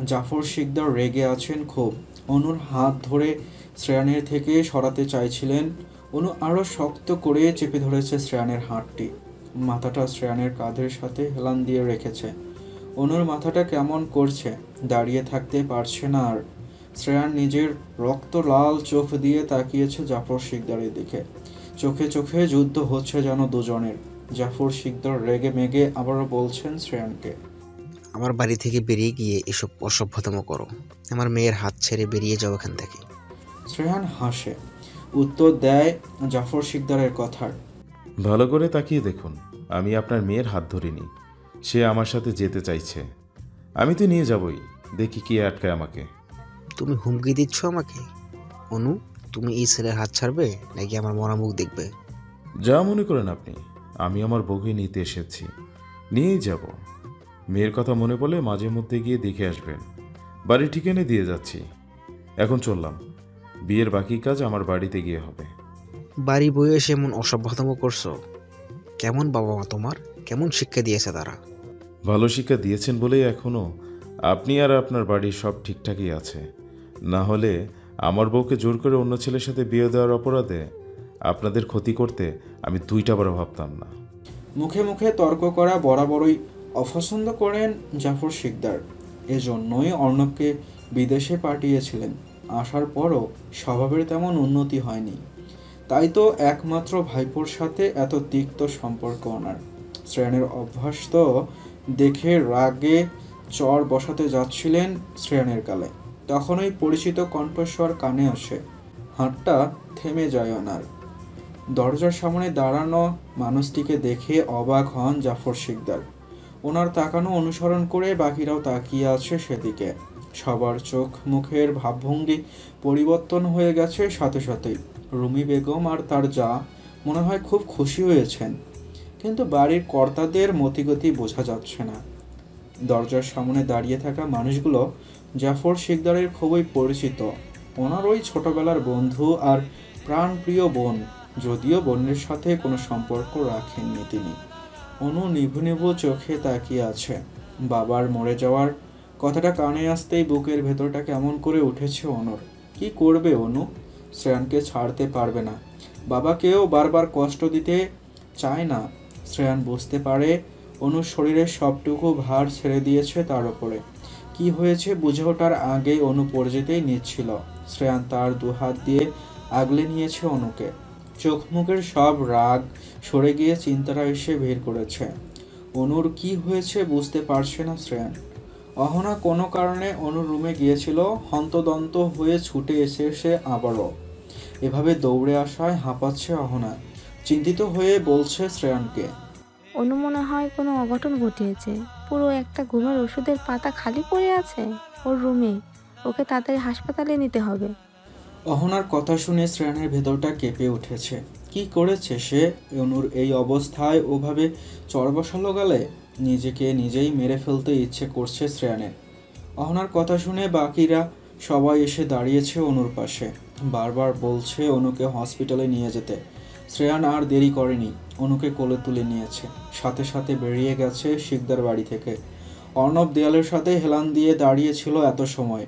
জাফর শিকদার রেগে আছেন খুব। অনুর হাত ধরে শ্রেয়ানের থেকে সরাতে চাইছিলেন। অনু আরও শক্ত করে চেপে ধরেছে শ্রেয়ানের হাতটি। মাথাটা শ্রেয়ানের কাঁধের সাথে হেলান দিয়ে রেখেছে। অনুর মাথাটা কেমন করছে, দাঁড়িয়ে থাকতে পারছে না আর। শ্রেয়ান নিজের রক্ত লাল চোখ দিয়ে তাকিয়েছে জাফর শিকদারের দিকে। চোখে চোখে যুদ্ধ হচ্ছে যেন দুজনের। জাফর শিকদার রেগে মেগে আবারও বলছেন শ্রেয়ানকে, আমার বাড়ি থেকে বেরিয়ে গিয়ে এসব অসভ্যতম করো। আমার মেয়ের হাত ছেড়ে বেরিয়ে যাও এখান থেকে। শ্রেয়ান হাসে, উত্তর দেয় জাফর শিকদারের কথার। ভালো করে তাকিয়ে দেখুন, আমি আপনার মেয়ের হাত ধরিনি। সে আমার সাথে যেতে চাইছে, আমি তো নিয়ে যাবই। দেখি কে আটকায় আমাকে। তুমি হুমকি দিচ্ছ আমাকে? অনু, তুমি এই ছেলের হাত ছাড়বে নাকি আমার মরা মুখ দেখবে? যা মনে করেন আপনি, আমি আমার বউকে নিতে এসেছি, নিয়েই যাব। মেয়ের কথা মনে পড়লে মাঝে মধ্যে গিয়ে দেখে আসবেন। বাড়ি ঠিকানা দিয়ে যাচ্ছি। এখন চললাম, বিয়ের বাকি কাজ আমার বাড়িতে গিয়ে হবে। বাড়ি বয়ে এসে এমন অসভ্যতম করছো? কেমন বাবা মা তোমার? কেমন শিক্ষা দিয়েছে তারা? ভালো শিক্ষা দিয়েছেন বলেই এখনও আপনি আর আপনার বাড়ির সব ঠিকঠাকই আছে। না হলে আমার বউকে জোর করে অন্য ছেলের সাথে বিয়ে দেওয়ার অপরাধে আপনাদের ক্ষতি করতে আমি দুইটা বার ভাবতাম না। মুখে মুখে তর্ক করা বরাবরই অপছন্দ করেন জাফর শিকদার। এজন্যই অর্ণবকে বিদেশে পাঠিয়েছিলেন। আসার পরও স্বভাবের তেমন উন্নতি হয়নি। তাই তো একমাত্র ভাইপোর সাথে এত তিক্ত সম্পর্ক ওনার। শ্রেয়ানের অভ্যাস তো দেখে রাগে চর বসাতে যাচ্ছিলেন শ্রেয়ানের গালে। তখনই পরিচিত কণ্ঠস্বর কানে আসে। হাতটা থেমে যায় ওনার। দরজার সামনে দাঁড়ানো মানুষটিকে দেখে অবাক হন জাফর শিকদার। ওনার তাকানো অনুসরণ করে বাকিরাও তাকিয়ে আছে সেদিকে। সবার চোখ মুখের ভাবভঙ্গি পরিবর্তন হয়ে গেছে সাথে সাথেই। রুমি বেগম আর তার যা মনে হয় খুব খুশি হয়েছেন, কিন্তু বাড়ির কর্তাদের মতিগতি বোঝা যাচ্ছে না। দরজার সামনে দাঁড়িয়ে থাকা মানুষগুলো জাফর শিকদারের খুবই পরিচিত। ওনার ওই ছোটবেলার বন্ধু আর প্রাণপ্রিয় বোন, যদিও বোনের সাথে কোনো সম্পর্ক রাখেননি তিনি। অনু নিভু নিভু চোখে তাকিয়ে আছে। বাবার মরে যাওয়ার কথাটা কানে আসতেই বুকের ভেতরটা কেমন করে উঠেছে অনুর। কি করবে অনু? শ্রেয়ানকে ছাড়তে পারবে না। বাবাকেও বারবার কষ্ট দিতে চায় না। শ্রেয়ান বুঝতে পারে অনুর শরীরের সবটুকু ভার ছেড়ে দিয়েছে তার উপরে। কি হয়েছে বুঝে ওঠার আগেই অনু পড়ে যেতেই নিচ্ছিল। শ্রেয়ান তার দুহাত দিয়ে আগলে নিয়েছে অনুকে। চোখ মুখের সব রাগ সরে গিয়ে চিন্তাটা এসে ভিড় করেছে। অনুর কি হয়েছে বুঝতে পারছে না শ্রেয়ান। অহনা কোনো কারণে অনুর রুমে গিয়েছিল। হন্তদন্ত হয়ে ছুটে এসে আবারও এভাবে দৌড়ে আসায় হাঁপাচ্ছে অহনা। চিন্তিত হয়ে বলছে শ্রেয়ানকে, অনু মনে হয় কোনো অঘটন ঘটিয়েছে। পুরো একটা ঘুমের ওষুধের পাতা খালি পড়ে আছে ওর রুমে। ওকে তাড়াতাড়ি হাসপাতালে নিতে হবে। অহনার কথা শুনে শ্রেয়ানের ভেতরটা কেঁপে উঠেছে। কি করেছে সে? অনুর এই অবস্থায় ওভাবে চর বসালো গালে। নিজেকে নিজেই মেরে ফেলতে ইচ্ছে করছে শ্রেয়ানের। অহনার কথা শুনে বাকিরা সবাই এসে দাঁড়িয়েছে অনুর পাশে। বারবার বলছে অনুকে হসপিটালে নিয়ে যেতে। শ্রেয়ান আর দেরি করেনি, অনুকে কোলে তুলে নিয়েছে। সাথে সাথে বেরিয়ে গেছে শিকদার বাড়ি থেকে। অর্ণব দেয়ালের সাথে হেলান দিয়ে দাঁড়িয়েছিল এত সময়।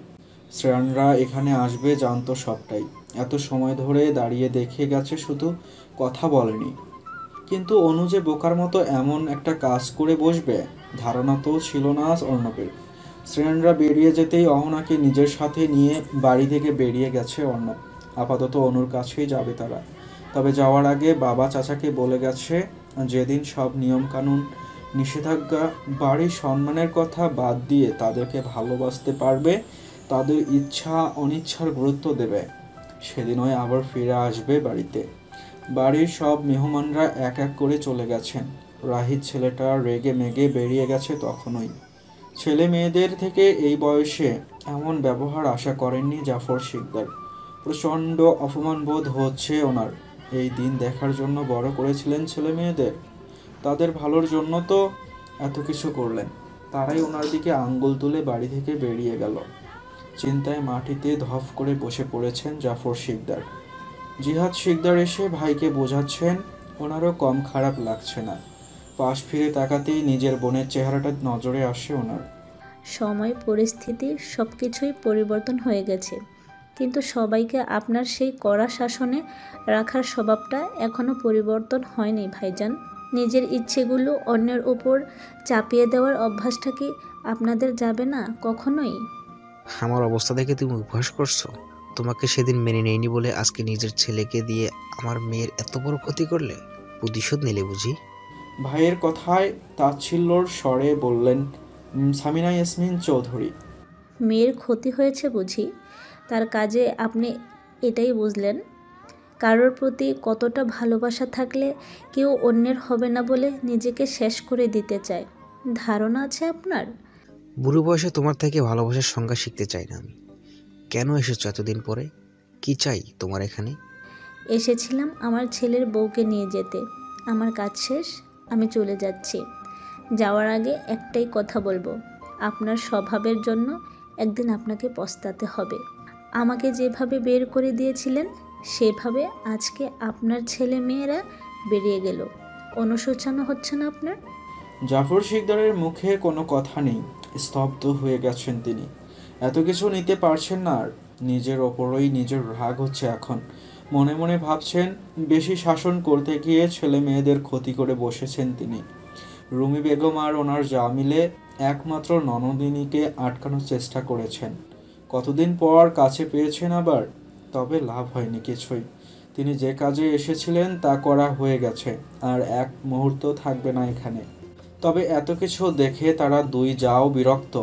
শ্রেয়ানরা এখানে আসবে জানতো সবটাই। এত সময় ধরে দাঁড়িয়ে দেখে গেছে, শুধু কথা বলেনি। কিন্তু অনু যে বোকার মতো এমন একটা কাজ করে বসবে, ধারণা তো ছিল না অর্ণবের। শ্রেয়ানরা বেরিয়ে যেতেই অহনাকে নিজের সাথে নিয়ে বাড়ি থেকে বেরিয়ে গেছে অর্ণব। আপাতত অনুর কাছেই যাবে তারা। তবে যাওয়ার আগে বাবা চাচাকে বলে গেছে, যেদিন সব নিয়মকানুন নিষেধাজ্ঞা বাড়ির সম্মানের কথা বাদ দিয়ে তাদেরকে ভালোবাসতে পারবে, তাদের ইচ্ছা অনিচ্ছার গুরুত্ব দেবে, সেদিনই আবার ফিরে আসবে বাড়িতে। বাড়ির সব মেহমানরা এক এক করে চলে গেছেন। রাহিত ছেলেটা রেগে মেগে বেরিয়ে গেছে তখনই। ছেলে মেয়েদের থেকে এই বয়সে এমন ব্যবহার আশা করেননি জাফর শিকদার। প্রচণ্ড অপমান বোধ হচ্ছে ওনার। এই দিন দেখার জন্য বড় করেছিলেন ছেলে মেয়েদের, তাদের ভালোর জন্য তো এত কিছু করলেন। তারাই ওনার দিকে আঙ্গুল তুলে বাড়ি থেকে বেরিয়ে গেল। চিন্তায় মাটিতে ধপ করে বসে পড়েছেন জাফর শিকদার। জিহাদ শিকদার এসে ভাইকে বোঝাচ্ছেন ওনারও কম খারাপ লাগছে না। পাশ ফিরে তাকাতেই নিজের বোনের চেহারাটা নজরে আসে ওনার। সময়, পরিস্থিতি সব কিছুই পরিবর্তন হয়ে গেছে, কিন্তু সবাইকে আপনার সেই কড়া শাসনে রাখার স্বভাবটা এখনও পরিবর্তন হয়নি ভাইজান। নিজের ইচ্ছেগুলো অন্যের উপর চাপিয়ে দেওয়ার অভ্যাসটা কি আপনাদের যাবে না কখনোই? আমার অবস্থা দেখে তুমি উপহাস করছো? তোমাকে সেদিন মেনে নেয়নি বলে আজকে নিজের ছেলেকে দিয়ে আমার মেয়ের এত বড় ক্ষতি করলে? প্রতিশোধ নিলে বুঝি? ভাইয়ের কথায় তাচ্ছিল্যর স্বরে বললেন সামিনা ইয়াসমিন চৌধুরী। মেয়ের ক্ষতি হয়েছে বুঝি? তার কাজে আপনি এটাই বুঝলেন? কারোর প্রতি কতটা ভালোবাসা থাকলে কেউ অন্যের হবে না বলে নিজেকে শেষ করে দিতে চায়, ধারণা আছে আপনার? বুড়ো বয়সে তোমার থেকে ভালোবাসার সংজ্ঞা শিখতে চাই না আমি। কেন এসেছো এতদিন পরে? কি চাই তোমার এখানে? এসেছিলাম আমার ছেলের বউকে নিয়ে যেতে। আমার কাজ শেষ, আমি চলে যাচ্ছি। যাওয়ার আগে একটাই কথা বলবো, আপনার স্বভাবের জন্য একদিন আপনাকে পস্তাতে হবে। আমাকে যেভাবে বের করে দিয়েছিলেন সেভাবে আজকে আপনার ছেলে মেয়েরা বেরিয়ে গেল। অনুশোচনা হচ্ছে না আপনার? জাফর শিকদারের মুখে কোনো কথা নেই, স্তব্ধ হয়ে গেছেন তিনি। এত কিছু নিতে পারছেন না আর। নিজের ওপরই নিজের রাগ হচ্ছে এখন। মনে মনে ভাবছেন বেশি শাসন করতে গিয়ে ছেলে মেয়েদের ক্ষতি করে বসেছেন তিনি। রুমি বেগম আর ওনার যা মিলে একমাত্র ননদিনীকে আটকানোর চেষ্টা করেছেন। কতদিন পর কাছে পেয়েছেন আবার, তবে লাভ হয়নি কিছুই। তিনি যে কাজে এসেছিলেন তা করা হয়ে গেছে, আর এক মুহূর্ত থাকবে না এখানে। তবে এত কিছু দেখে তারা দুই যাও বিরক্ত।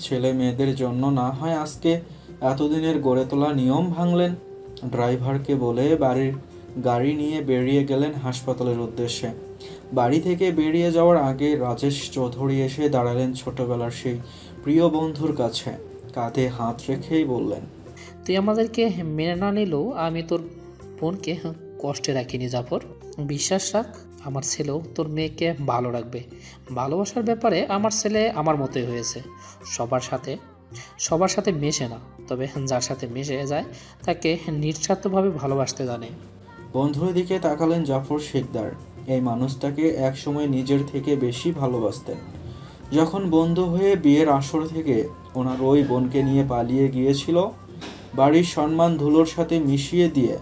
ছেলে মেয়েদের জন্য না হয় আজকে এতদিনের গড়ে তোলা নিয়ম ভাঙলেন। ড্রাইভারকে বলে গাড়ি নিয়ে বেরিয়ে গেলেন হাসপাতালের উদ্দেশ্যে। বাড়ি থেকে বেরিয়ে যাওয়ার আগে রাজেশ চৌধুরী এসে দাঁড়ালেন ছোটবেলার সেই প্রিয় বন্ধুর কাছে। কাঁধে হাত রেখেই বললেন, তুই আমাদেরকে মেনে না নিলেও আমি তোর বোনকে কষ্টে রাখিনি জাফর। বিশ্বাস রাখ, আমার ছেলেও তোর মেয়েকে ভালো রাখবে। ভালোবাসার ব্যাপারে আমার ছেলে আমার মতোই হয়েছে। সবার সাথে মেশে না, তবে যার সাথে মিশে যায় তাকে নিঃস্বার্থভাবে ভালোবাসতে জানে। বন্ধুর দিকে তাকালেন জাফর শিকদার। এই মানুষটাকে একসময় নিজের থেকে বেশি ভালোবাসতেন। যখন বন্ধু হয়ে বিয়ের আসর থেকে ওনার ওই বোনকে নিয়ে পালিয়ে গিয়েছিল, বাড়ির সম্মান ধুলোর সাথে মিশিয়ে দিয়ে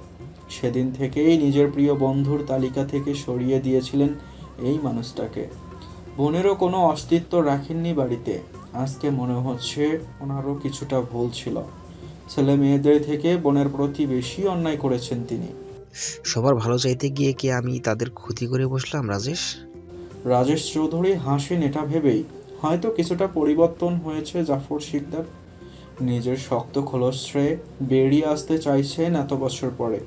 সেদিন থেকেই নিজের প্রিয় বন্ধুর তালিকা থেকে সরিয়ে দিয়েছিলেন এই মানুষটাকে। বোনেরও কোনো অস্তিত্ব রাখেননি বাড়িতে। আজকে মনে হচ্ছে ওনারও কিছুটা ভুল ছিল। ছেলে মেয়েদের থেকে বোনের প্রতি বেশি অন্যায় করেছেন তিনি। সবার ভালো চাইতে গিয়ে কি আমি তাদের ক্ষতি করে বসলাম রাজেশ? রাজেশ চৌধুরী হাসেন এটা ভেবেই হয়তো কিছুটা পরিবর্তন হয়েছে জাফর শিকদার। নিজের শক্ত খোলসে বেরিয়ে আসতে চাইছেন এত বছর পরে।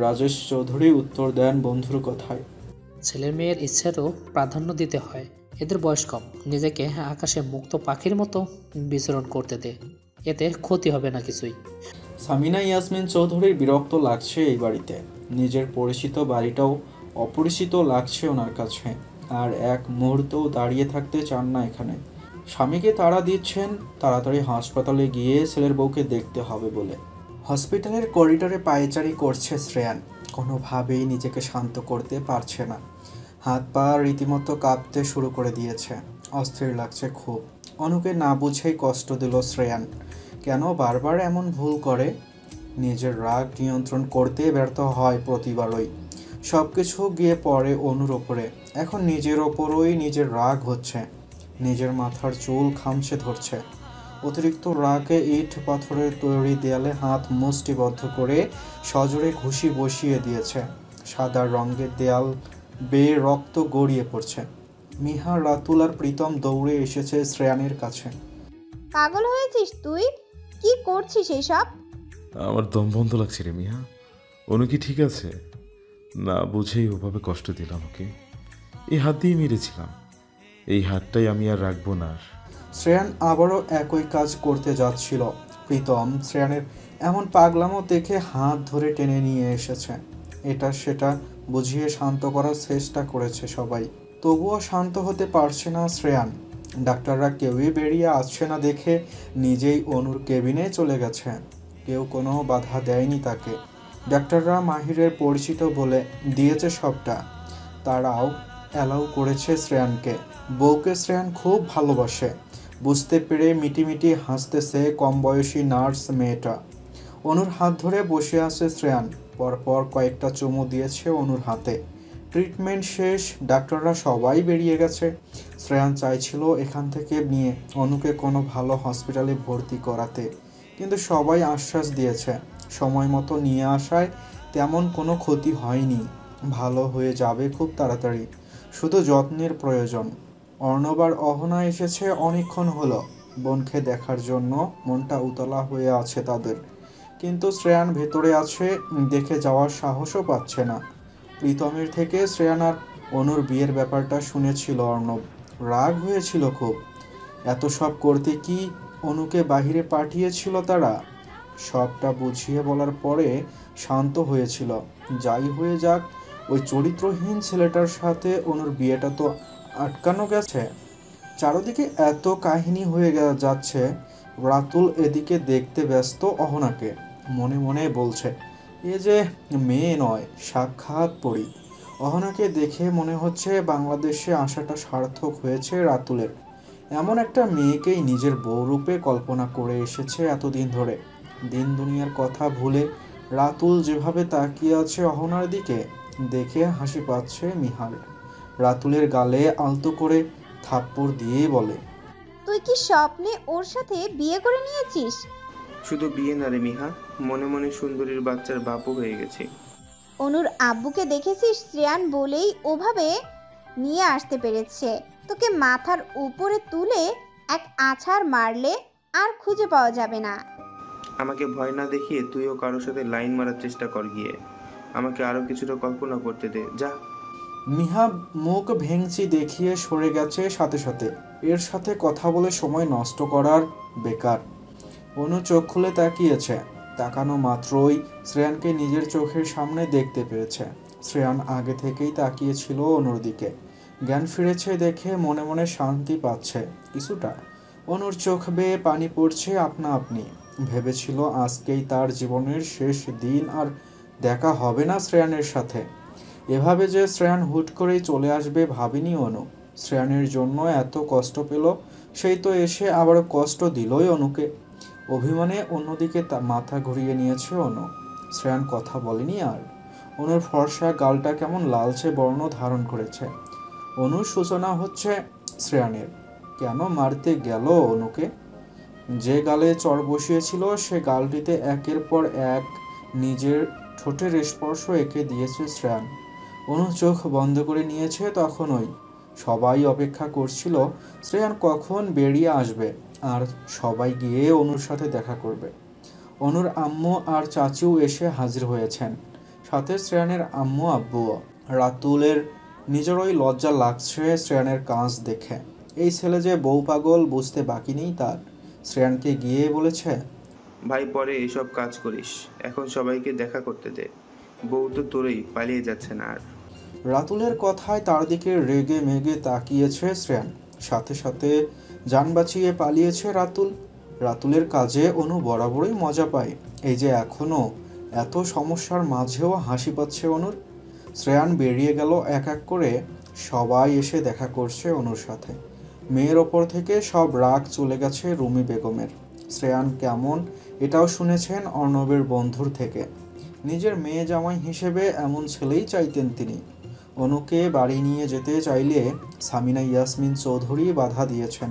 রাজেশ চৌধুরী উত্তর দেন বন্ধুর কথায়, ছেলের মেয়ের ইচ্ছারও প্রাধান্য দিতে হয়। এদের বয়স কম, নিজেকে আকাশে মুক্ত পাখির মতো বিচরণ করতে দে, এতে ক্ষতি হবে না কিছুই। সামিনা ইয়াসমিন চৌধুরীর বিরক্ত লাগছে এই বাড়িতে। নিজের পরিচিত বাড়িটাও অপরিচিত লাগছে ওনার কাছে, আর এক মুহূর্তও দাঁড়িয়ে থাকতে চান না এখানে। স্বামীকে তাড়া দিচ্ছেন তাড়াতাড়ি হাসপাতালে গিয়ে ছেলের বউকে দেখতে হবে বলে। হসপিটালের করিডোরে পায়চারি করছে শ্রেয়ান। কোনোভাবেই নিজেকে শান্ত করতে পারছে না। হাত পা রীতিমতো কাঁপতে শুরু করে দিয়েছে। অস্থির লাগছে খুব। অনুকে না বুঝেই কষ্ট দিল শ্রেয়ান। কেন বারবার এমন ভুল করে? নিজের রাগ নিয়ন্ত্রণ করতে ব্যর্থ হয় প্রতিবারই। সব কিছু গিয়ে পড়ে অনুর ওপরে। এখন নিজের ওপরই নিজের রাগ হচ্ছে। নিজের মাথার চুল খামচে ধরছে। অতিরিক্ত রাগে ইট পাথরের তৈরি দেয়ালে হাত মুষ্টিবদ্ধ করে সজোরে ঘুষি বসিয়ে দিয়েছে। সাদা রঙের দেয়াল বেয়ে রক্ত গড়িয়ে পড়ছে। মিহা, রাতুল আর প্রীতম দৌড়ে এসেছে শ্রেয়ানের কাছে। পাগল হয়েছিস তুই? কি করছিস এসব? আমার দম বন্ধ লাগছে রে মিয়া। অনু কি ঠিক আছে? না বুঝেই ওভাবে কষ্ট দিলাম ওকে। এই হাত দিয়ে মেরেছিলাম। এই হাতটাই আমি আর রাখবো না। শ্রেয়ান আবারও একই কাজ করতে যাচ্ছিল। প্রীতম শ্রেয়ানের এমন পাগলামো দেখে হাত ধরে টেনে নিয়ে এসেছে। এটা সেটা বুঝিয়ে শান্ত করার চেষ্টা করেছে সবাই, তবুও শান্ত হতে পারছে না শ্রেয়ান। ডাক্তাররা কেউই বেরিয়ে আসছে না দেখে নিজেই অনুর কেবিনে চলে গেছে। কেউ কোনো বাধা দেয়নি তাকে। ডাক্তাররা মাহিরের পরিচিত বলে দিয়েছে সবটা। তারাও অ্যালাউ করেছে শ্রেয়ানকে। বউকে শ্রেয়ান খুব ভালোবাসে। বুঝতে পেরে মিটিমিটি হাসতেছে কম বয়সী নার্স মেয়েটা। অনুর হাত ধরে বসে আছে শ্রেয়ান। পরপর কয়েকটা চুমু দিয়েছে অনুর হাতে। ট্রিটমেন্ট শেষ, ডাক্তাররা সবাই বেরিয়ে গেছে। শ্রেয়ান চাইছিল এখান থেকে নিয়ে অনুকে কোনো ভালো হসপিটালে ভর্তি করাতে, কিন্তু সবাই আশ্বাস দিয়েছে সময় মতো নিয়ে আসায় তেমন কোনো ক্ষতি হয়নি, ভালো হয়ে যাবে খুব তাড়াতাড়ি, শুধু যত্নের প্রয়োজন। অর্ণব আর অহনা এসেছে অনেকক্ষণ হলো বোনকে দেখার জন্য। মনটা উতলা হয়ে আছে তাদের, কিন্তু শ্রেয়ান ভেতরে আছে, দেখে যাওয়ার সাহসও পাচ্ছে না। প্রীতমের থেকে শ্রেয়ান আর অনুর বিয়ের ব্যাপারটা শুনেছিল অর্ণব, রাগ হয়েছিল খুব। এত সব করতে কি অনুকে বাহিরে পাঠিয়েছিল তারা? সবটা বুঝিয়ে বলার পরে শান্ত হয়েছিল। যাই হয়ে যাক, ওই চরিত্রহীন ছেলেটার সাথে অনুর বিয়েটা তো আটকানো গেছে। চারদিকে এত কাহিনী হয়ে যাচ্ছে। রাতুল এদিকে দেখতে ব্যস্ত অহনাকে, মনে মনে বলছে এ যে মেয়ে নয়, সাক্ষাৎ পরী। অহনাকে দেখে মনে হচ্ছে বাংলাদেশে আসাটা সার্থক হয়েছে রাতুলের। এমন একটা মেয়েকেই নিজের বউরূপে কল্পনা করে এসেছে এতদিন ধরে। দিন দুনিয়ার কথা ভুলে রাতুল যেভাবে তাকিয়ে আছে অহনার দিকে, দেখে হাসি পাচ্ছে মিহার। রাতুলের গালে আলতো করে থাপ্পড় দিয়ে বলে, তুই কি স্বপ্নে ওর সাথে বিয়ে করে নিয়েছিস? শুধু বিয়ে না রে মিহা, মনে মনে সুন্দরীর বাচ্চার বাপও হয়ে গেছে। অনুর আব্বুকে দেখেছিস? শ্রেয়ান বলেই ওভাবে নিয়ে আসতে পেরেছে। তোকে মাথার উপরে তুলে এক আছাড় মারলে আর খুঁজে পাওয়া যাবে না। আমাকে ভয় না দেখিয়ে তুইও কারোর সাথে লাইন মারার চেষ্টা কর গিয়ে। আমাকে আরো কিছুটা কল্পনা করতে দে, যা। মিহা মুখ ভেঙচি দেখিয়ে সরে গেছে সাথে সাথে। এর সাথে কথা বলে সময় নষ্ট করার বেকার। অনু চোখ খুলে তাকিয়েছে। তাকানো মাত্রই শ্রেয়ানকে নিজের চোখের সামনে দেখতে পেয়েছে। শ্রেয়ান আগে থেকেই তাকিয়েছিল অনুর দিকে। জ্ঞান ফিরেছে দেখে মনে মনে শান্তি পাচ্ছে কিছুটা। অনুর চোখ বেয়ে পানি পড়ছে আপনা আপনি। ভেবেছিল আজকেই তার জীবনের শেষ দিন, আর দেখা হবে না শ্রেয়ানের সাথে। এভাবে যে শ্রেয়ান হুট করেই চলে আসবে ভাবেনি অনু। শ্রেয়ানের জন্য এত কষ্ট পেল, সেই তো এসে আবার কষ্ট দিলই অনুকে। অভিমানে অন্যদিকে মাথা ঘুরিয়ে নিয়েছে অনু। শ্রেয়ান কথা বলেনি আর। অনুর ফর্সা গালটা কেমন লালচে বর্ণ ধারণ করেছে। অনুর সূচনা হচ্ছে শ্রেয়ানের। কেন মারতে গেল অনুকে? যে গালে চড় বসিয়েছিল সে গালটিতে একের পর এক নিজের ঠোঁটের স্পর্শ এঁকে দিয়েছে শ্রেয়ান। অনু চোখ বন্ধ করে নিয়েছে তখনই। সবাই অপেক্ষা করছিল শ্রেয়ান কখন বেরিয়ে আসবে আর সবাই গিয়ে অনুর সাথে দেখা করবে। অনুর আম্মু আর চাচিও এসে হাজির হয়েছেন, সাথে শ্রেয়ানের আম্মু আব্বুও। রাতুলের নিজেরই লজ্জা লাগছে শ্রেয়ানের কাজ দেখে। এই ছেলে যে বউ পাগল বুঝতে বাকি নেই তার। শ্রেয়ানকে গিয়ে বলেছে, ভাই পরে এসব কাজ করিস, এখন সবাইকে দেখা করতে দে। বউ তো তোরই, পালিয়ে যাচ্ছে না আর। রাতুলের কথায় তার দিকে রেগে মেগে তাকিয়েছে শ্রেয়ান। সাথে সাথে যান বাঁচিয়ে পালিয়েছে রাতুল। রাতুলের কাজে অনু বরাবরই মজা পায়। এই যে এখনও এত সমস্যার মাঝেও হাসি পাচ্ছে অনুর। শ্রেয়ান বেরিয়ে গেল এক এক করে। সবাই এসে দেখা করছে অনুর সাথে। মেয়ের ওপর থেকে সব রাগ চলে গেছে রুমি বেগমের। শ্রেয়ান কেমন এটাও শুনেছেন অর্ণবের বন্ধুর থেকে। নিজের মেয়ে জামাই হিসেবে এমন ছেলেই চাইতেন তিনি। অনুকে বাড়ি নিয়ে যেতে চাইলে সামিনা ইয়াসমিন চৌধুরী বাধা দিয়েছেন।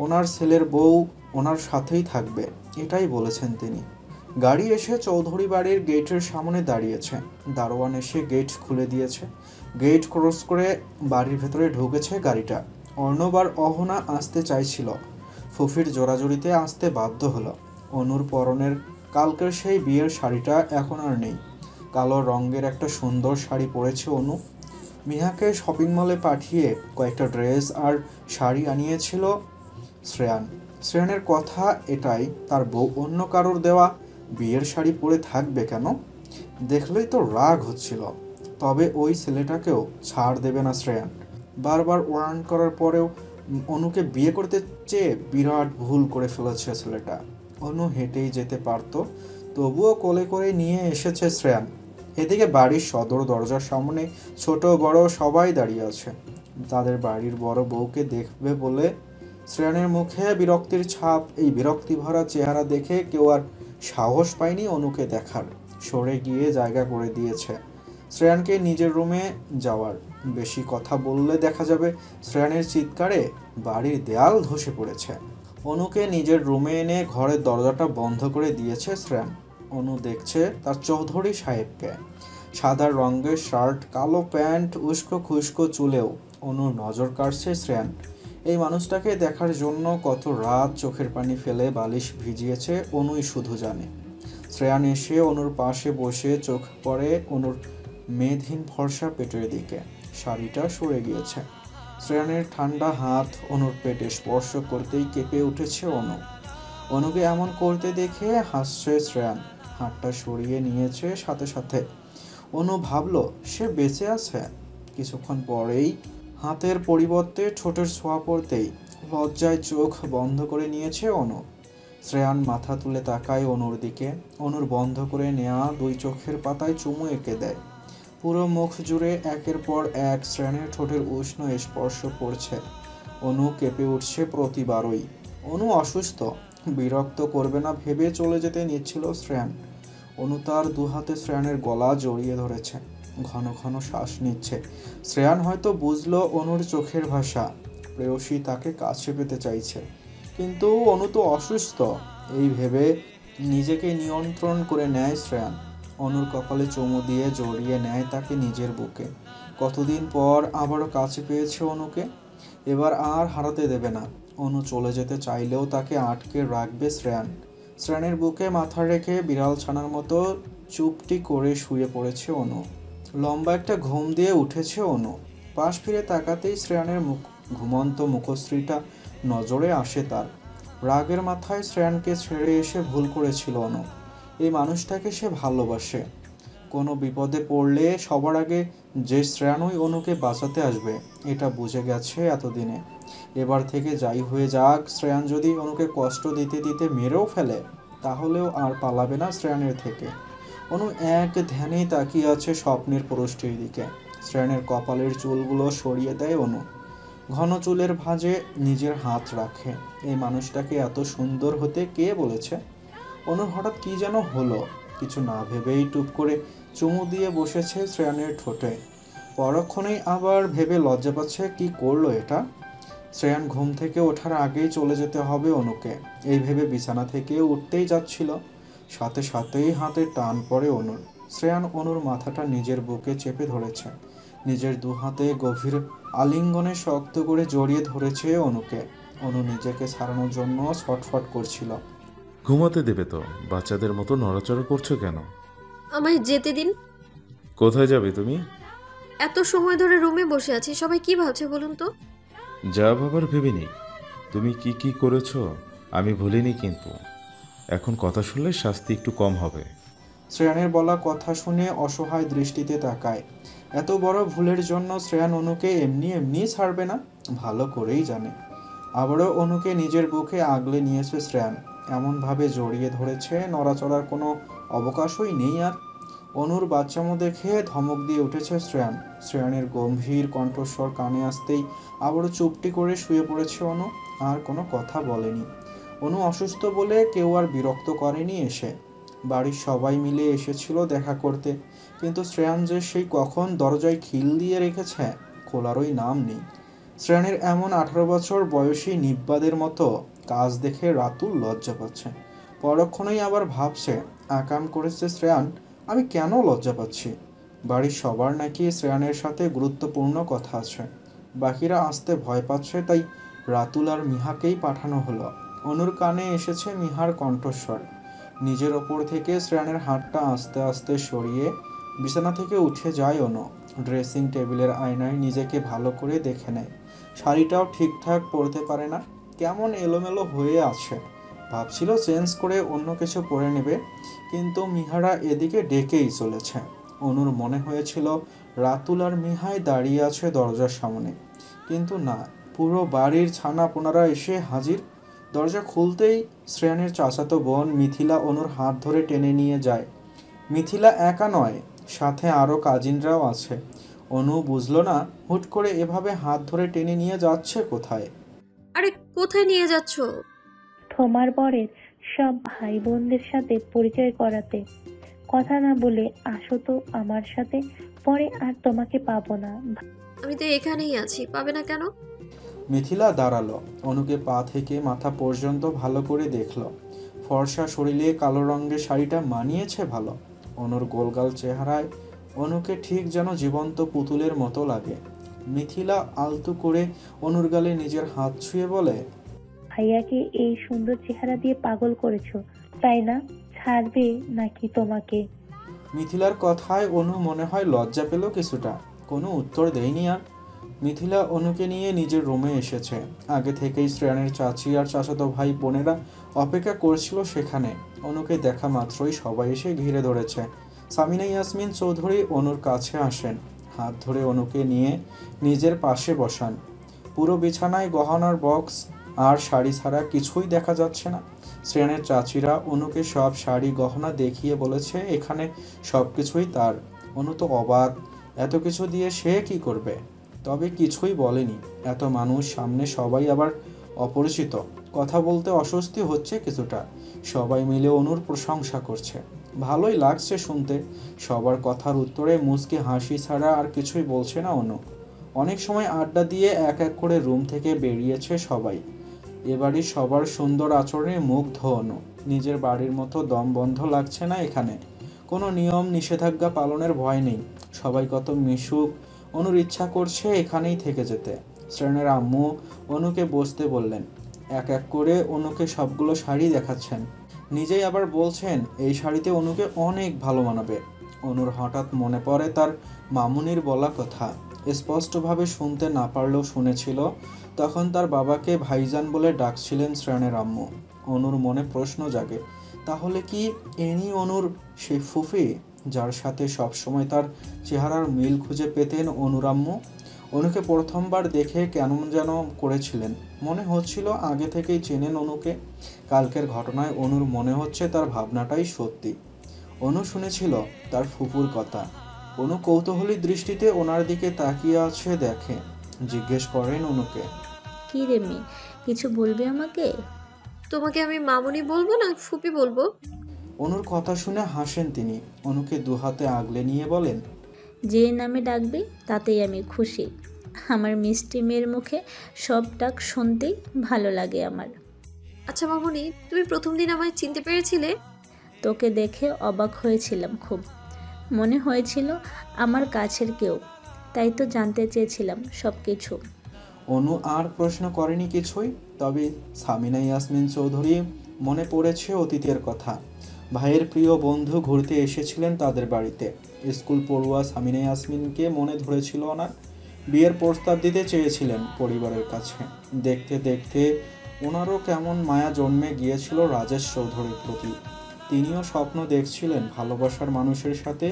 ওনার ছেলের বউ ওনার সাথেই থাকবে, এটাই বলেছেন তিনি। গাড়ি এসে চৌধুরী বাড়ির গেটের সামনে দাঁড়িয়েছে। দারোয়ান এসে গেট খুলে দিয়েছে। গেট ক্রস করে বাড়ির ভেতরে ঢুকেছে গাড়িটা। অর্ণব আর অহনা আসতে চাইছিল, ফুফির জোরাজুরিতে আসতে বাধ্য হলো। অনুর পরনের কালকের সেই বিয়ের শাড়িটা এখন আর নেই। কালো রঙের একটা সুন্দর শাড়ি পরেছে অনু। মিহাকে শপিং মলে পাঠিয়ে কয়েকটা ড্রেস আর শাড়ি আনিয়েছিল শ্রেয়ান। শ্রেয়ানের কথা এটাই, তার বউ অন্য কারোর দেওয়া বিয়ের শাড়ি পরে থাকবে কেন? দেখলেই তো রাগ হচ্ছিল। তবে ওই ছেলেটাকেও ছাড় দেবে না শ্রেয়ান। বারবার ওয়ার্ন করার পরেও অনুকে বিয়ে করতে চেয়ে বিরাট ভুল করে ফেলেছে ছেলেটা। অনু হেঁটেই যেতে পারত, তবুও কোলে করে নিয়ে এসেছে শ্রেয়ান। এদিকে বাড়ির সদর দরজার সামনে ছোট বড় সবাই দাঁড়িয়ে আছে। তাদের বাড়ির বড় বউকে দেখবে বলে শ্রেয়ানের মুখে বিরক্তির ছাপ। এই বিরক্তি ভরা চেহারা দেখে কেউ আর সাহস পায়নি অনুকে দেখার, সরে গিয়ে জায়গা করে দিয়েছে শ্রেয়ানকে নিজের রুমে যাওয়ার। বেশি কথা বললে দেখা যাবে শ্রেয়ানের চিৎকারে বাড়ির দেয়াল ধসে পড়েছে। অনুকে নিজের রুমে এনে ঘরের দরজাটা বন্ধ করে দিয়েছে শ্রেয়ান। অনু দেখছে তার চৌধুরী সাহেবকে, সাদা রঙের শার্ট, কালো প্যান্ট, উস্কো খুস্কো চুলেও অনুর নজর কাড়ছে শ্রেয়ান। এই মানুষটাকে দেখার জন্য কত রাত চোখের পানি ফেলে বালিশ ভিজিয়েছে অনুই শুধু জানে। শ্রেয়ান এসে অনুর পাশে বসে চোখ পড়ে অনুর মেদহীন ফর্সা পেটের দিকে। শাড়িটা সরে গিয়েছে। শ্রেয়ানের ঠান্ডা হাত অনুর পেটে স্পর্শ করতেই কেঁপে উঠেছে অনু। অনুকে এমন করতে দেখে হাসছে শ্রেয়ান, হাতটা সরিয়ে নিয়েছে সাথে সাথে। অনু ভাবলো সে বেঁচে আছে। কিছুক্ষণ পরেই হাতের পরিবর্তে ঠোঁটের ছোঁয়া পড়তেই লজ্জায় চোখ বন্ধ করে নিয়েছে অনু। শ্রেয়ান মাথা তুলে তাকায় অনুর দিকে। অনুর বন্ধ করে নেওয়া দুই চোখের পাতায় চুমু এঁকে দেয়। পুরো মুখ জুড়ে একের পর এক শ্রেয়ানের ঠোঁটের উষ্ণ স্পর্শ পড়ছে। অনু কেঁপে উঠছে প্রতিবারই। অনু অসুস্থ, বিরক্ত করবে না ভেবে চলে যেতে নিচ্ছিল শ্রেয়ান। অনু তার দুহাতে শ্রেয়ানের গলা জড়িয়ে ধরেছে, ঘন ঘন শ্বাস নিচ্ছে। শ্রেয়ান হয়তো বুঝলো অনুর চোখের ভাষা, প্রেয়সী তাকে কাছে পেতে চাইছে। কিন্তু অনু তো অসুস্থ, এই ভেবে নিজেকে নিয়ন্ত্রণ করে নেয় শ্রেয়ান। অনুর কপালে চুমু দিয়ে জড়িয়ে নেয় তাকে নিজের বুকে। কতদিন পর আবারও কাছে পেয়েছে অনুকে, এবার আর হারাতে দেবে না। অনু চলে যেতে চাইলেও তাকে আটকে রাখবে শ্রেয়ান। শ্রেয়ানের বুকে মাথা রেখে বিড়াল ছানার মতো চুপটি করে শুয়ে পড়েছে অনু। লম্বা একটা ঘুম দিয়ে উঠেছে অনু। পাশ ফিরে তাকাতেই শ্রেয়ানের ঘুমন্ত মুখশ্রীটা নজরে আসে তার। রাগের মাথায় শ্রেয়ানকে ছেড়ে এসে ভুল করেছিল অনু। এই মানুষটাকে সে ভালোবাসে। কোনো বিপদে পড়লে সবার আগে যে শ্রেয়ানই অনুকে বাঁচাতে আসবে এটা বুঝে গেছে এতদিনে। এবার থেকে যাই হয়ে যাক, শ্রেয়ান যদি অনুকে কষ্ট দিতে দিতে মেরেও ফেলে তাহলেও আর পালাবে না শ্রেয়ানের থেকে। অনু এক ধ্যানেই তাকিয়ে আছে স্বপ্নের পুরুষটির দিকে। শ্রেয়ানের কপালের চুলগুলো সরিয়ে দেয় অনু। ঘন চুলের ভাঁজে নিজের হাত রাখে। এই মানুষটাকে এত সুন্দর হতে কে বলেছে? অনুর হঠাৎ কি যেন হলো, কিছু না ভেবেই টুপ করে চুমু দিয়ে বসেছে শ্রেয়ানের ঠোঁটে। পরক্ষণেই আবার ভেবে লজ্জা পাচ্ছে কি করলো এটা। শ্রেয়ান ঘুম থেকে ওঠার আগেই চলে যেতে হবে অনুকে, এই ভেবে বিছানা থেকে উঠতেই যাচ্ছিল। সাথে সাথেই হাতে টান পড়ে অনুর। শ্রেয়ান অনুর মাথাটা নিজের বুকে চেপে ধরেছে। নিজের দু হাতে গভীর আলিঙ্গনে শক্ত করে জড়িয়ে ধরেছে অনুকে। অনু নিজেকে ছাড়ানোর জন্য ছটফট করছিল। ঘুমাতে দেবে তো, বাচ্চাদের মতো নড়াচড়া করছো কেন? আমায় যেতে দিন। কোথায় যাবে তুমি? এত সময় ধরে রুমে বসে আছি, সবাই কি ভাবছে বলুন তো? যা ভাবার ভেবে নি। তুমি কি কি করেছো আমি ভুলিনি, কিন্তু এখন কথা শুনলে শাস্তি একটু কম হবে। শ্রেয়ানের বলা কথা শুনে অসহায় দৃষ্টিতে তাকায়। এত বড় ভুলের জন্য শ্রেয়ান অনুকে এমনি এমনি ছাড়বে না, ভালো করেই জানে। আবারও অনুকে নিজের বুকে আগলে নিয়েছে শ্রেয়ান, এমনভাবে জড়িয়ে ধরেছে নড়াচড়ার কোনো অবকাশই নেই আর। অনুর বাচ্চামো দেখে ধমক দিয়ে উঠেছে শ্রেয়ান। শ্রেয়ানের গম্ভীর কণ্ঠস্বর কানে আসতেই আবারও চুপটি করে শুয়ে পড়েছে অনু, আর কোনো কথা বলেনি। অনু অসুস্থ বলে কেউ আর বিরক্ত করেনি এসে। বাড়ির সবাই মিলে এসেছিল দেখা করতে, কিন্তু শ্রেয়ান যে সেই কখন দরজায় খিল দিয়ে রেখেছে, খোলারই নাম নেই। শ্রেয়ানের এমন 18 বছর বয়সী নিব্বাদের মতো কাজ দেখে রাতুল লজ্জা পাচ্ছে। পরক্ষণেই আবার ভাবছে, আকাম করেছে শ্রেয়ান, আমি কেন লজ্জা পাচ্ছি? বাড়ির সবার নাকি শ্রেয়ানের সাথে গুরুত্বপূর্ণ কথা আছে, বাকিরা আসতে ভয় পাচ্ছে, তাই রাতুল আর মিহাকেই পাঠানো হলো। অনুর কানে এসেছে মিহার কণ্ঠস্বর। নিজের ওপর থেকে শ্রেয়ানের হাতটা আস্তে আস্তে সরিয়ে বিছানা থেকে উঠে যায় অনু। ড্রেসিং টেবিলের আয়নায় নিজেকে ভালো করে দেখে নেয়। শাড়িটাও ঠিকঠাক পরতে পারে না, কেমন এলোমেলো হয়ে আছে। ভাবছিল চেঞ্জ করে অন্য কিছু পরে নেবে, কিন্তু মিহারা এদিকে ডেকেই চলেছে। অনুর মনে হয়েছিল রাতুল আর মিহাই দাঁড়িয়ে আছে দরজার সামনে, কিন্তু না, পুরো বাড়ির ছানা পোনারা এসে হাজির। দরজা খুলতেই শ্রেয়ানের চাচাতো বোন মিথিলা অনুর হাত ধরে টেনে নিয়ে যায়। মিথিলা একা নয়, সাথে আরও কাজিনরাও আছে। অনু বুঝলো না হুট করে এভাবে হাত ধরে টেনে নিয়ে যাচ্ছে কোথায়। আরে কোথায় নিয়ে যাচ্ছ? তোমার বরের সব ভাই বোনদের সাথে পরিচয় করাতে। কথা না বলে আসো তো আমার সাথে, পরে আর তোমাকে পাবো না। আমি তো এখানেই আছি, পাবে না কেন? মিথিলা দাঁড়ালো, অনুকে পা থেকে মাথা পর্যন্ত ভালো করে দেখল। ফর্সা শরীরে কালো রঙের শাড়িটা মানিয়েছে ভালো। অনুর গোলগাল চেহারায় অনুকে ঠিক যেন জীবন্ত পুতুলের মতো লাগে। মিথিলা আলতু করে অনুর গালে নিজের হাত ছুঁয়ে বলে, ভাইয়াকে এই সুন্দর চেহারা দিয়ে পাগল করেছো, তাই না? ছাড়বে নাকি তোমাকে? মিথিলার কথায় অনু মনে হয় লজ্জা পেল কিছুটা, কোনো উত্তর দেয়নি আর। মিথিলা অনুকে নিয়ে নিজের রুমে এসেছে। আগে থেকেই শ্রেয়ানের চাচি আর চাচাতো ভাই বোনেরা অপেক্ষা করছিল সেখানে। অনুকে দেখা মাত্রই সবাই এসে ঘিরে ধরেছে। সামিনা ইয়াসমিন চৌধুরী অনুর কাছে আসেন, হাত ধরে অনুকে নিয়ে নিজের পাশে বসান। পুরো বিছানায় গহনার বক্স আর শাড়ি ছাড়া কিছুই দেখা যাচ্ছে না। শ্রেয়ানের চাচিরা অনুকে সব শাড়ি গহনা দেখিয়ে বলেছে এখানে সব কিছুই তার। অনু তো অবাক, এত কিছু দিয়ে সে কি করবে? তবে কিছুই বলেনি। এত মানুষ সামনে, সবাই আবার অপরিচিত, কথা বলতে অস্বস্তি হচ্ছে কিছুটা। সবাই মিলে অনুর প্রশংসা করছে, ভালোই লাগছে শুনতে। সবার কথার উত্তরে মুচকি হাসি ছাড়া আর কিছুই বলছে না অনু। অনেক সময় আড্ডা দিয়ে এক এক করে রুম থেকে বেরিয়েছে সবাই। এবারই সবার সুন্দর আচরণে মুগ্ধ অনু। নিজের বাড়ির মতো দম বন্ধ লাগছে না এখানে। কোনো নিয়ম নিষেধাজ্ঞা পালনের ভয় নেই, সবাই কত মিশুক। অনুর ইচ্ছা করছে এখানেই থেকে যেতে। শ্রেয়ানের আম্মু অনুকে বসতে বললেন। এক এক করে অনুকে সবগুলো শাড়ি দেখাচ্ছেন, নিজেই আবার বলছেন এই শাড়িতে অনুকে অনেক ভালো মানাবে। অনুর হঠাৎ মনে পড়ে তার মামুনির বলা কথা, স্পষ্টভাবে শুনতে না পারলেও শুনেছিল। তখন তার বাবাকে ভাইজান বলে ডাকছিলেন শ্রেয়ানের আম্মু। অনুর মনে প্রশ্ন জাগে, তাহলে কি এনি অনুর সেই ফুফি যার সাথে সবসময় তার চেহারার মিল খুঁজে পেতেন অনুর আম্মু? অনুকে প্রথমবার দেখে কেমন যেন করেছিলেন, মনে হচ্ছিল আগে থেকেই চেনেন অনুকে। কালকের ঘটনায় অনুর মনে হচ্ছে তার ভাবনাটাই সত্যি। অনু শুনেছিল তার ফুফুর কথা। অনু কৌতূহলী দৃষ্টিতে ওনার দিকে তাকিয়ে আছে দেখে। জিজ্ঞেস করেন অনুকে, কি রে মেয়ে, কিছু বলবে আমাকে? তোমাকে আমি মামুনি বলবো না ফুপি বলবো? অনুর কথা শুনে হাসেন তিনি। অনুকে দুহাতে আগলে নিয়ে বলেন, যে নামে ডাকবে তাতেই আমি খুশি। আমার মিষ্টি মেয়ের মুখে সব ডাক শুনতেই ভালো লাগে আমার। আচ্ছা মামুনি, তুমি প্রথম দিন আমায় চিনতে পেরেছিলে? তোকে দেখে অবাক হয়েছিলাম খুব, মনে হয়েছিল আমার কাছের কেউ, তাই তো জানতে চেয়েছিলাম সব কিছু। অনু আর প্রশ্ন করেনি কিছুই। তবে সামিনা ইয়াসমিন চৌধুরী মনে পড়েছে অতীতের কথা। ভাইয়ের প্রিয় বন্ধু ঘুরতে এসেছিলেন তাদের বাড়িতে। স্কুল পড়ুয়া সামিনা ইয়াসমিনকে মনে ধরেছিল ওনার। বিয়ের প্রস্তাব দিতে চেয়েছিলেন পরিবারের কাছে। দেখতে দেখতে ওনারও কেমন মায়া জন্মে গিয়েছিল রাজেশ চৌধুরীর প্রতি। তিনিও স্বপ্ন দেখছিলেন ভালোবাসার মানুষের সাথে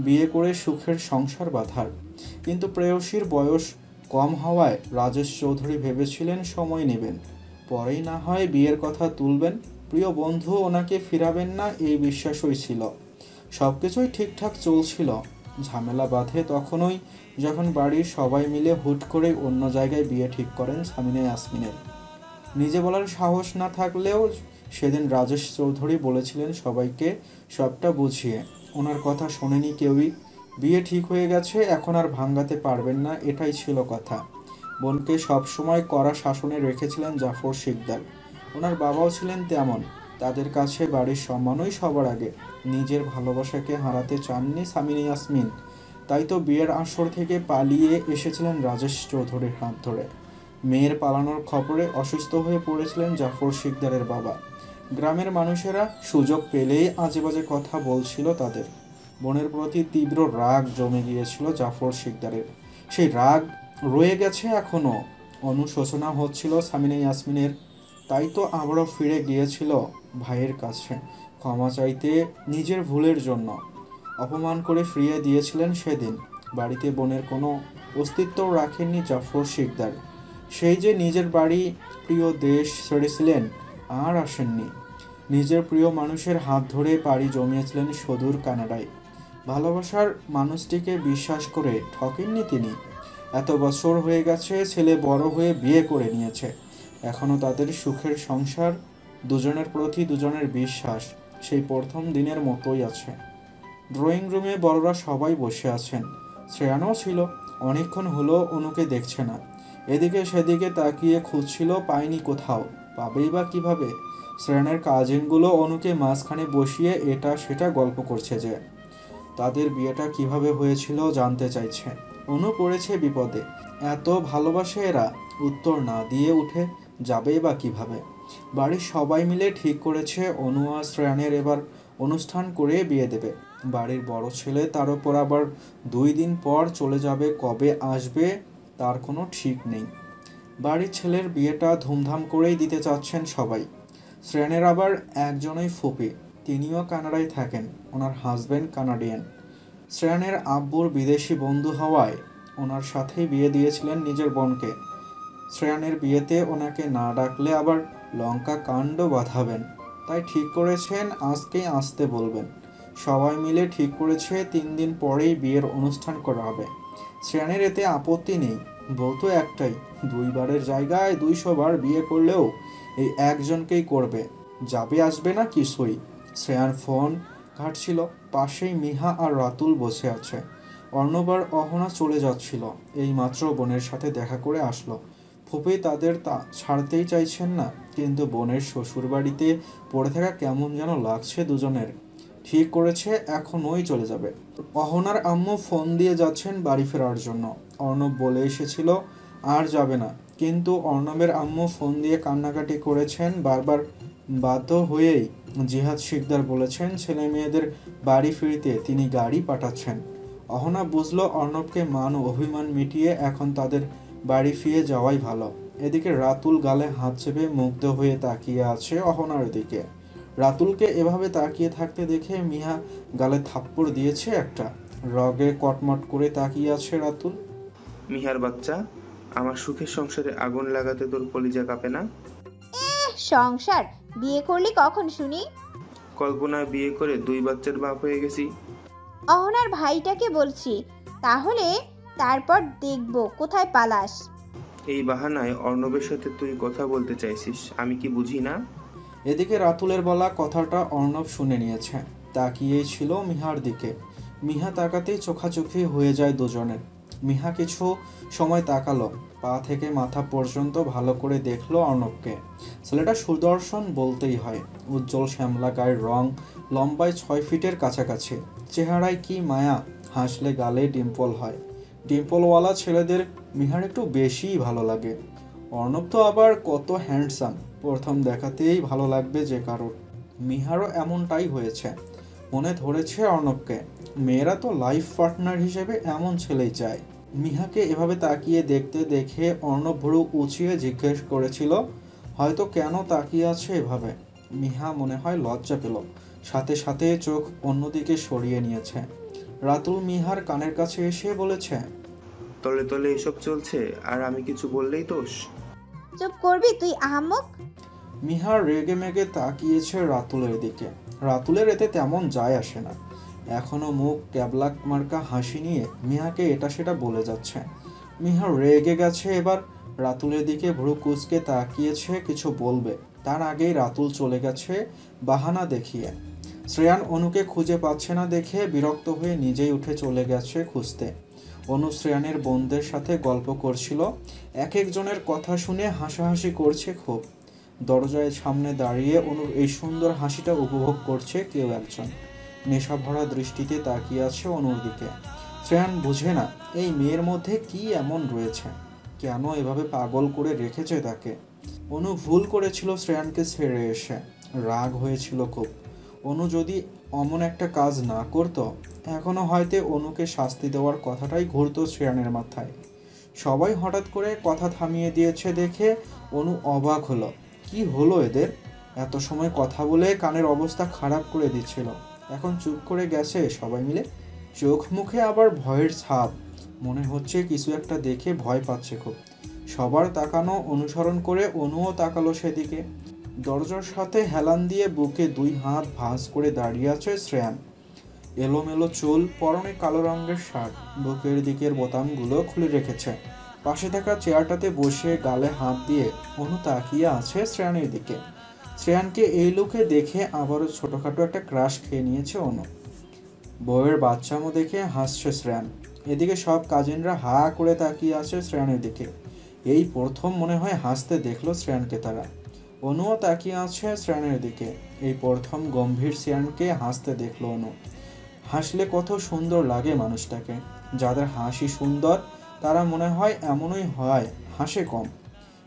বিয়ে করে সুখের সংসার বাঁধার। কিন্তু প্রেয়সীর বয়স কম হওয়ায় রাজেশ চৌধুরী ভেবেছিলেন সময় নেবেন, পরেই না হয় বিয়ের কথা তুলবেন। প্রিয় বন্ধু ওনাকে ফিরাবেন না এই বিশ্বাসই ছিল। সব কিছুই ঠিকঠাক চলছিল। ঝামেলা বাঁধে তখনই যখন বাড়ির সবাই মিলে হুট করে অন্য জায়গায় বিয়ে ঠিক করেন সামিনা ইয়াসমিনের। নিজে বলার সাহস না থাকলেও সেদিন রাজেশ চৌধুরী বলেছিলেন সবাইকে সবটা বুঝিয়ে। ওনার কথা শোনেনি কেউই। বিয়ে ঠিক হয়ে গেছে, এখন আর ভাঙাতে পারবেন না, এটাই ছিল কথা। বোনকে সবসময় কড়া শাসনে রেখেছিলেন জাফর শিকদার। ওনার বাবাও ছিলেন তেমন। তাদের কাছে বাড়ির সম্মানই সবার আগে। নিজের ভালোবাসাকে হারাতে চাননি সামিনা ইয়াসমিন। তাই তো বিয়ের আসর থেকে পালিয়ে এসেছিলেন রাজেশ চৌধুরীর হাত ধরে। মেয়ের পালানোর খবরে অসুস্থ হয়ে পড়েছিলেন জাফর শিকদারের বাবা। গ্রামের মানুষেরা সুযোগ পেলেই আজেবাজে কথা বলছিল তাদের। বোনের প্রতি তীব্র রাগ জমে গিয়েছিল জাফর শিকদারের। সেই রাগ রয়ে গেছে এখনও। অনুশোচনা হচ্ছিল সামিনা ইয়াসমিনের। তাই তো আবারও ফিরে গিয়েছিল ভাইয়ের কাছে ক্ষমা চাইতে নিজের ভুলের জন্য। অপমান করে ফিরিয়ে দিয়েছিলেন সেদিন। বাড়িতে বোনের কোনো অস্তিত্বও রাখেননি জাফর শিকদার। সেই যে নিজের বাড়ি, প্রিয় দেশ ছেড়েছিলেন, আর আসেননি। নিজের প্রিয় মানুষের হাত ধরে পাড়ি জমিয়েছিলেন সুদূর কানাডায়। ভালোবাসার মানুষটিকে বিশ্বাস করে ঠকেননি তিনি। এত বছর হয়ে গেছে, ছেলে বড় হয়ে বিয়ে করে নিয়েছে। এখনও তাদের সুখের সংসার, দুজনের প্রতি দুজনের বিশ্বাস সেই প্রথম দিনের মতোই আছে। ড্রয়িং রুমে বড়রা সবাই বসে আছেন। শ্রেয়ানও ছিল। অনেকক্ষণ হলো অনুকে দেখছে না। এদিকে সেদিকে তাকিয়ে খুঁজছিল, পায়নি কোথাও। পাবেই বা কিভাবে? শ্রেয়ানের কাজিনগুলো অনুকে মাঝখানে বসিয়ে এটা সেটা গল্প করছে যে তাদের বিয়েটা কিভাবে হয়েছিল জানতে চাইছে। অনু পড়েছে বিপদে। এত ভালোবাসে এরা, উত্তর না দিয়ে উঠে যাবেই বা কিভাবে? বাড়ির সবাই মিলে ঠিক করেছে অনু আর শ্রেয়ানের এবার অনুষ্ঠান করে বিয়ে দেবে। বাড়ির বড় ছেলে, তার ওপর আবার 2 দিন পর চলে যাবে। কবে আসবে তার কোনো ঠিক নেই। বাড়ির ছেলের বিয়েটা ধুমধাম করেই দিতে চাচ্ছেন সবাই। শ্রেয়ানের আবার একজনই ফুপি, তিনিও কানাডায় থাকেন। ওনার হাজব্যান্ড কানাডিয়ান। শ্রেয়ানের আব্বুর বিদেশি বন্ধু হওয়ায় ওনার সাথেই বিয়ে দিয়েছিলেন নিজের বোনকে। শ্রেয়ানের বিয়েতে ওনাকে না ডাকলে আবার লঙ্কা কাণ্ড বাঁধাবেন, তাই ঠিক করেছেন আজকেই আসতে বলবেন। সবাই মিলে ঠিক করেছে 3 দিন পরেই বিয়ের অনুষ্ঠান করা হবে। শ্রেয়ানের এতে আপত্তি নেই। বউ তো একটাই, 2 বারের জায়গায় 200 বার বিয়ে করলেও এই একজনকেই করবে। যাবে আসবে না কিছুই। শ্রেয়ান ফোন ঘাটছিল। পাশেই মিহা আর রাতুল বসে আছে। অর্ণব আর অহনা চলে যাচ্ছিল। এইমাত্র বোনের সাথে দেখা করে আসলো। ফুপি তাদের ছাড়তেই চাইছেন না, কিন্তু বোনের শ্বশুর বাড়িতে পড়ে থাকা কেমন যেন লাগছে দুজনের। ঠিক করেছে এখনই চলে যাবে। অহনার আম্মু ফোন দিয়ে যাচ্ছেন বাড়ি ফেরার জন্য। অর্ণব বলে এসেছিল আর যাবে না, কিন্তু অর্ণবের আম্মু ফোন দিয়ে কান্নাকাটি করেছেন বারবার। বাধ্য হয়েই জিহাদ শিকদার বলেছেন ছেলে মেয়েদের বাড়ি ফিরতে তিনি গাড়ি পাঠাচ্ছেন। অহনা বুঝলো অর্ণবকে মান ও অভিমান মিটিয়ে এখন তাদের বাড়ি ফিরে যাওয়াই ভালো। এদিকে রাতুল গালে হাত চেপে মুগ্ধ হয়ে তাকিয়ে আছে অহনার দিকে। রাতুলকে এভাবে তাকিয়ে থাকতে দেখে মিহা গালে থাপ্পড় দিয়েছে একটা। রগে কটমট করে তাকিয়ে আছে রাতুল। মিহার বাচ্চা, আমার সুখের সংসারে আগুন লাগাতে তোর কলিজা কাঁপে না? সংসার বিয়ে করলি কখন শুনি? কল্পনায় বিয়ে করে 2 বাচ্চার বাপ হয়ে গেছি। অহনার ভাইটাকে বলছি, তাহলে তারপর দেখব কোথায় পালাস। এই বাহানায় অর্ণবের সাথে তুই কথা বলতে চাইছিস, আমি কি বুঝি না? এদিকে রাতুলের বলা কথাটা অর্ণব শুনে নিয়েছে। তাকিয়েই ছিল মিহার দিকে। মিহা তাকাতেই চোখাচোখি হয়ে যায় দুজনের। মিহা কিছু সময় তাকালো, পা থেকে মাথা পর্যন্ত ভালো করে দেখলো অর্ণবকে। ছেলেটা সুদর্শন বলতেই হয়। উজ্জ্বল শ্যামলা গায়ের রং, লম্বায় 6 ফিটের কাছাকাছি। চেহারায় কি মায়া, হাসলে গালে ডিম্পল হয়। ডিম্পলওয়ালা ছেলেদের মিহার একটু বেশিই ভালো লাগে। অর্ণব তো আবার কত হ্যান্ডসাম, প্রথম দেখাতেই ভালো লাগবে যে কারোর। মিহারও এমনটাই হয়েছে। মনে ধরেছে অর্ণবকে। মেয়েরা তো লাইফ পার্টনার হিসেবে এমন ছেলেই চায়। মিহাকে এভাবে তাকিয়ে দেখতে দেখে অর্ণব ভ্রু উঁচিয়ে জিজ্ঞেস করেছিল হয়তো কেন তাকিয়ে আছে এভাবে। মিহা মনে হয় লজ্জা পেল, সাথে সাথে চোখ অন্যদিকে সরিয়ে নিয়েছে। রাতুল মিহার কানের কাছে এসে বলেছে, তলে তলে এসব চলছে আর আমি কিছু বললেই দোষ? চুপ করবি তুই আহাম্মক। মিহার রেগে মেগে তাকিয়েছে রাতুলের দিকে। রাতুলের এতে তেমন যায় আসে না। এখনো মুখ ক্যাবলাক মার্কা হাসি নিয়ে মিহাকে এটা সেটা বলে যাচ্ছে। মিহা রেগে গেছে এবার। রাতুলের দিকে ভ্রু কুঁচকে তাকিয়েছে কিছু বলবে, তার আগেই রাতুল চলে গেছে বাহানা দেখিয়ে। শ্রেয়ান অনুকে খুঁজে পাচ্ছে না দেখে বিরক্ত হয়ে নিজেই উঠে চলে গেছে খুঁজতে। অনু শ্রেয়ানের বোনদের সাথে গল্প করছিল। এক একজনের কথা শুনে হাসাহাসি করছে খুব। দরজায় সামনে দাঁড়িয়ে অনুর এই সুন্দর হাসিটা উপভোগ করছে কেউ একজন। নেশা ভরা দৃষ্টিতে তাকিয়ে আছে অনুর দিকে। শ্রেয়ান বুঝে না এই মেয়ের মধ্যে কি এমন রয়েছে, কেন এভাবে পাগল করে রেখেছে তাকে। অনু ভুল করেছিল শ্রেয়ানকে ছেড়ে এসে, রাগ হয়েছিল খুব। অনু যদি অমন একটা কাজ না করতো এখনো হয়তো অনুকে শাস্তি দেওয়ার কথাটাই ঘুরতো শ্রেয়ানের মাথায়। সবাই হঠাৎ করে কথা থামিয়ে দিয়েছে দেখে অনু অবাক হলো। কি হলো এদের? এত সময় কথা বলে কানের অবস্থা খারাপ করে দিচ্ছিল, এখন চুপ করে গেছে সবাই মিলে। চোখ মুখে আবার ভয়ের ছাপ। মনে হচ্ছে কিছু একটা দেখে ভয় পাচ্ছে খুব। সবার তাকানো অনুসরণ করে অনুও তাকালো সেদিকে। দরজার সাথে হেলান দিয়ে বুকে 2 হাত ভাঁজ করে দাঁড়িয়ে আছে শ্রেয়ান। এলোমেলো চুল, পরনে কালো রঙের শার্ট, বুকের দিকের বোতামগুলো খুলে রেখেছে। পাশে থাকা চেয়ারটাতে বসে গালে হাত দিয়ে অনু তাকিয়ে আছে শ্রেয়ানের দিকে। শ্রেয়ানকে এই লুকে দেখে আবারও ছোটখাটো একটা ক্রাশ খেয়ে নিয়েছে অনু। বউয়ের বাচ্চামো দেখে হাসছে শ্রেয়ান। এদিকে সব কাজিনরা হা করে তাকিয়ে আছে শ্রেয়ানের দিকে। এই প্রথম মনে হয় হাসতে দেখলো শ্রেয়ানকে তারা। অনুও তাকিয়ে আছে শ্রেয়ানের দিকে। এই প্রথম গম্ভীর শ্রেয়ানকে হাসতে দেখলো অনু। হাসলে কত সুন্দর লাগে মানুষটাকে। যাদের হাসি সুন্দর তারা মনে হয় এমনই হয়, হাসে কম।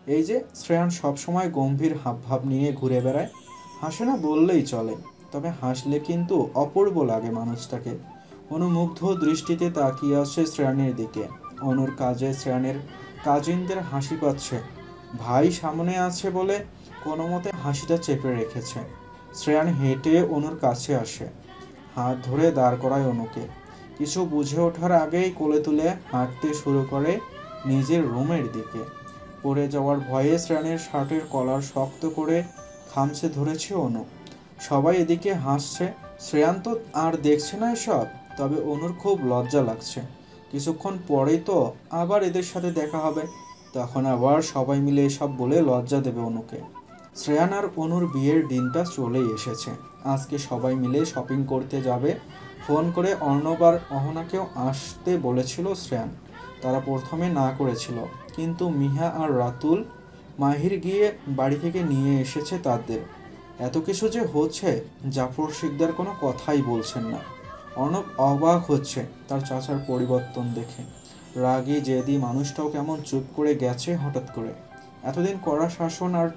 এই যে শ্রেয়ান সবসময় গম্ভীর হাবভাব নিয়ে ঘুরে বেড়ায়, হাসে না বললেই চলে, তবে হাসলে কিন্তু অপূর্ব লাগে মানুষটাকে। অনু মুগ্ধ দৃষ্টিতে তাকিয়ে আছে শ্রেয়ানের দিকে। অনুর কাজে শ্রেয়ানের কাজিনদের হাসি পাচ্ছে। ভাই সামনে আছে বলে কোনো মতে হাসিটা চেপে রেখেছে। শ্রেয়ান হেঁটে অনুর কাছে আসে, হাত ধরে দাঁড় করায় অনুকে। কিছু বুঝে ওঠার আগেই কোলে তুলে হাঁটতে শুরু করে নিজের রুমের দিকে। পড়ে যাওয়ার ভয়ে শ্রেয়ানের শার্টের কলার শক্ত করে খামচে ধরেছে অনু। সবাই এদিকে হাসছে। শ্রেয়ান তো আর দেখছে না এসব, তবে অনুর খুব লজ্জা লাগছে। কিছুক্ষণ পরেই তো আবার এদের সাথে দেখা হবে, তখন আবার সবাই মিলে এসব বলে লজ্জা দেবে অনুকে। শ্রেয়ান আর অনুর বিয়ের দিনটা চলেই এসেছে। আজকে সবাই মিলে শপিং করতে যাবে। ফোন করে অর্ণব আর অহনাকেও আসতে বলেছিল শ্রেয়ান। তারা প্রথমে না করেছিল, কিন্তু মিহা আর রাতুল মাহির গিয়ে বাড়ি থেকে নিয়ে এসেছে তাদের। এত কিছু যে হচ্ছে, জাফর শিকদার কোনো কথাই বলছেন না। অর্ণব অবাক হচ্ছে তার চাচার পরিবর্তন দেখে। রাগী জেদি মানুষটাও কেমন চুপ করে গেছে হঠাৎ করে। এতদিন কড়া শাসন আর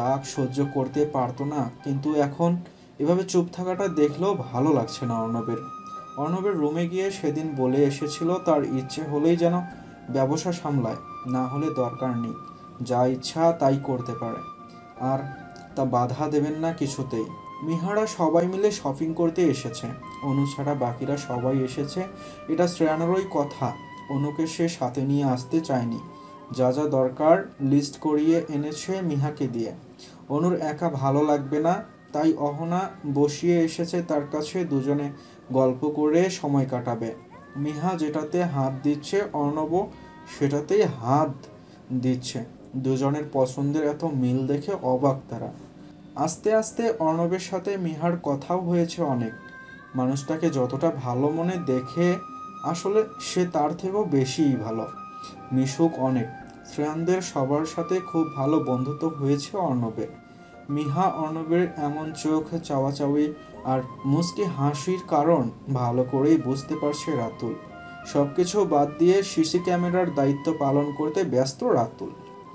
রাগ সহ্য করতে পারতো না, কিন্তু এখন এভাবে চুপ থাকাটা দেখলেও ভালো লাগছে না অর্ণবের। অর্ণবের রুমে গিয়ে সেদিন বলে এসেছিল তার ইচ্ছে হলেই যেন ব্যবসা সামলায়, না হলে দরকার নেই, যা ইচ্ছা তাই করতে পারে, আর তা বাধা দেবেন না কিছুতেই। মিহারা সবাই মিলে শপিং করতে এসেছে। অনু ছাড়া বাকিরা সবাই এসেছে, এটা শ্রেয়ানেরই কথা। অনুকে সে সাথে নিয়ে আসতে চায়নি। যা যা দরকার লিস্ট করিয়ে এনেছে মিহাকে দিয়ে। অনুর একা ভালো লাগবে না, তাই অহনা বসিয়ে এসেছে তার কাছে। দুজনে গল্প করে সময় কাটাবে। মিহা যেটাতে হাত দিচ্ছে অর্ণব সেটাতেই হাত দিচ্ছে। দুজনের পছন্দের এত মিল দেখে অবাক তারা। আস্তে আস্তে অর্ণবের সাথে মিহার কথাও হয়েছে অনেক। মানুষটাকে যতটা ভালো মনে দেখে, আসলে সে তার থেকেও বেশিই ভালো। মিশুক অনেক। শ্রেয়ানদের সবার সাথে খুব ভালো বন্ধুত্ব হয়েছে অর্ণবের। মিহা অর্ণবের এমন চোখ চাওয়াচাওয়ি আর মুচকি হাসির কারণ ভালো করেই বুঝতে পারছে রাতুল। সবকিছু বাদ দিয়ে সিসি ক্যামেরার দায়িত্ব পালন করতে ব্যস্ত রাতুল।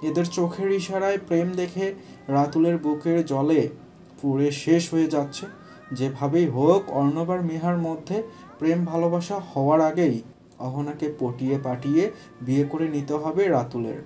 এদের চোখের ইশারায় প্রেম দেখে রাতুলের বুকের জলে পুড়ে শেষ হয়ে যাচ্ছে। যেভাবেই হোক অর্ণব আর মিহার মধ্যে প্রেম ভালোবাসা হওয়ার আগেই অহনাকে পটিয়ে পাটিয়ে বিয়ে করে নিতে হবে রাতুলের।